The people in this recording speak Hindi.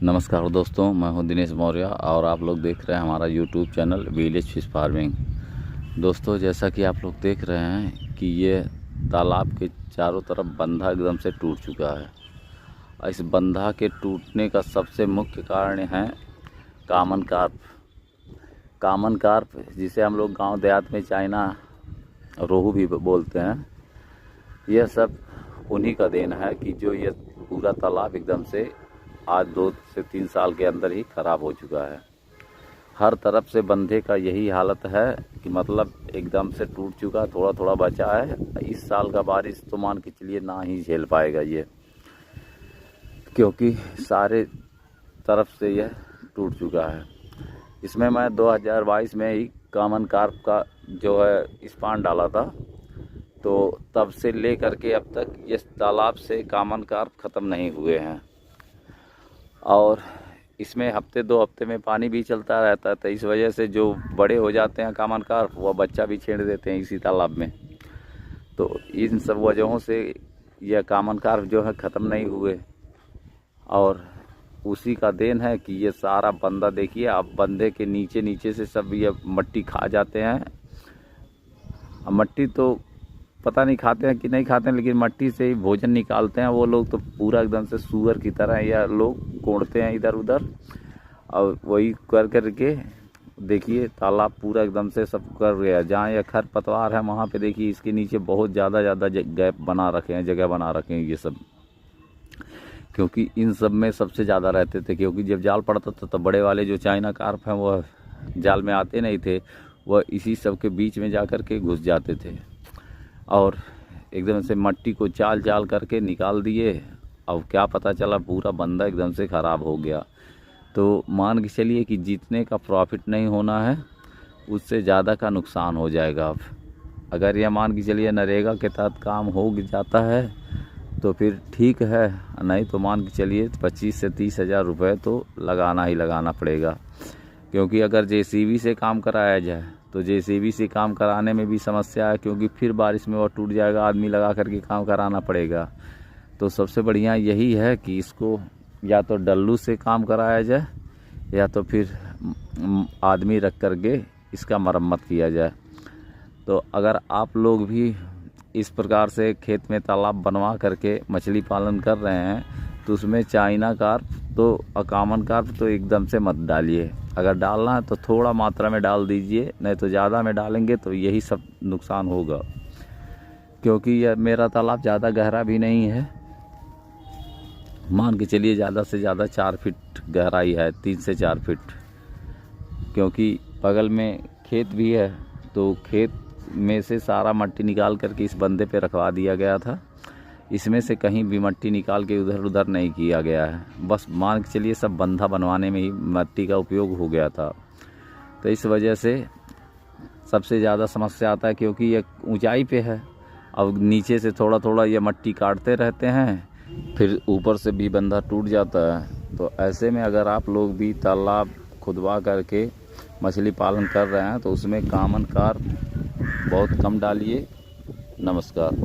नमस्कार दोस्तों, मैं हूं दिनेश मौर्य और आप लोग देख रहे हैं हमारा YouTube channel village fish farming. दोस्तों, जैसा कि आप लोग देख रहे हैं कि ये तालाब के चारों तरफ बंधा एकदम से टूट चुका है। और इस बंधा के टूटने का सबसे मुख्य कारण है कामन कार्प। कामन कार्प, जिसे हम लोग गांव देहात में चाइना रोहू भी बोलते हैं, यह सब उन्हीं का देन है कि जो ये पूरा तालाब एकदम से आज 2 से 3 साल के अंदर ही खराब हो चुका है। हर तरफ से बंधे का यही हालत है कि मतलब एकदम से टूट चुका, थोड़ा थोड़ा बचा है। इस साल का बारिश तो मान के चलिए ना ही झेल पाएगा ये, क्योंकि सारे तरफ से यह टूट चुका है। इसमें मैं 2022 में ही कामन कार्प का जो है स्पान डाला था, तो तब से ले करके अब तक इस तालाब से कामन कार्प ख़त्म नहीं हुए हैं। और इसमें हफ्ते 2 हफ्ते में पानी भी चलता रहता है, तो इस वजह से जो बड़े हो जाते हैं कामन कार्प, वह बच्चा भी छेड़ देते हैं इसी तालाब में। तो इन सब वजहों से यह कामन कार्प जो है ख़त्म नहीं हुए, और उसी का देन है कि ये सारा बंदा देखिए, आप बंदे के नीचे नीचे से सब ये मट्टी खा जाते हैं। मट्टी तो पता नहीं खाते हैं कि नहीं खाते हैं, लेकिन मट्टी से ही भोजन निकालते हैं वो लोग। तो पूरा एकदम से सूअर की तरह यह लोग कोड़ते हैं इधर उधर, और वही कर करके देखिए तालाब पूरा एकदम से सब कर गया। जहाँ यह खर पतवार है वहाँ पे देखिए इसके नीचे बहुत ज़्यादा गैप बना रखे हैं, जगह बना रखे हैं ये सब, क्योंकि इन सब में सबसे ज़्यादा रहते थे। क्योंकि जब जाल पड़ता था तो बड़े वाले जो चाइना कार्प हैं वह जाल में आते नहीं थे, वह इसी सब के बीच में जा कर के घुस जाते थे और एकदम से मट्टी को चाल चाल करके निकाल दिए। अब क्या पता चला पूरा बंदा एकदम से ख़राब हो गया। तो मान के चलिए कि जितने का प्रॉफिट नहीं होना है उससे ज़्यादा का नुकसान हो जाएगा। अब अगर यह मान के चलिए नरेगा के तहत काम हो जाता है तो फिर ठीक है, नहीं तो मान के चलिए 25 से 30 हज़ार रुपये तो लगाना ही लगाना पड़ेगा। क्योंकि अगर जेसीबी से काम कराया जाए तो जेसीबी से काम कराने में भी समस्या है, क्योंकि फिर बारिश में वो टूट जाएगा, आदमी लगा करके काम कराना पड़ेगा। तो सबसे बढ़िया यही है कि इसको या तो डल्लू से काम कराया जाए या तो फिर आदमी रख करके इसका मरम्मत किया जाए। तो अगर आप लोग भी इस प्रकार से खेत में तालाब बनवा करके मछली पालन कर रहे हैं तो उसमें चाइना कार्प तो कामन कार्प तो एकदम से मत डालिए। अगर डालना है तो थोड़ा मात्रा में डाल दीजिए, नहीं तो ज़्यादा में डालेंगे तो यही सब नुकसान होगा। क्योंकि यह मेरा तालाब ज़्यादा गहरा भी नहीं है, मान के चलिए ज़्यादा से ज़्यादा 4 फीट गहराई है, 3 से 4 फीट। क्योंकि बगल में खेत भी है, तो खेत में से सारा मट्टी निकाल करके इस बंदे पे रखवा दिया गया था। इसमें से कहीं भी मट्टी निकाल के उधर उधर नहीं किया गया है, बस मान के चलिए सब बंधा बनवाने में ही मट्टी का उपयोग हो गया था। तो इस वजह से सबसे ज़्यादा समस्या आता है, क्योंकि ये ऊंचाई पे है। अब नीचे से थोड़ा थोड़ा ये मट्टी काटते रहते हैं, फिर ऊपर से भी बंधा टूट जाता है। तो ऐसे में अगर आप लोग भी तालाब खुदवा करके मछली पालन कर रहे हैं तो उसमें कामन कार्प बहुत कम डालिए। नमस्कार।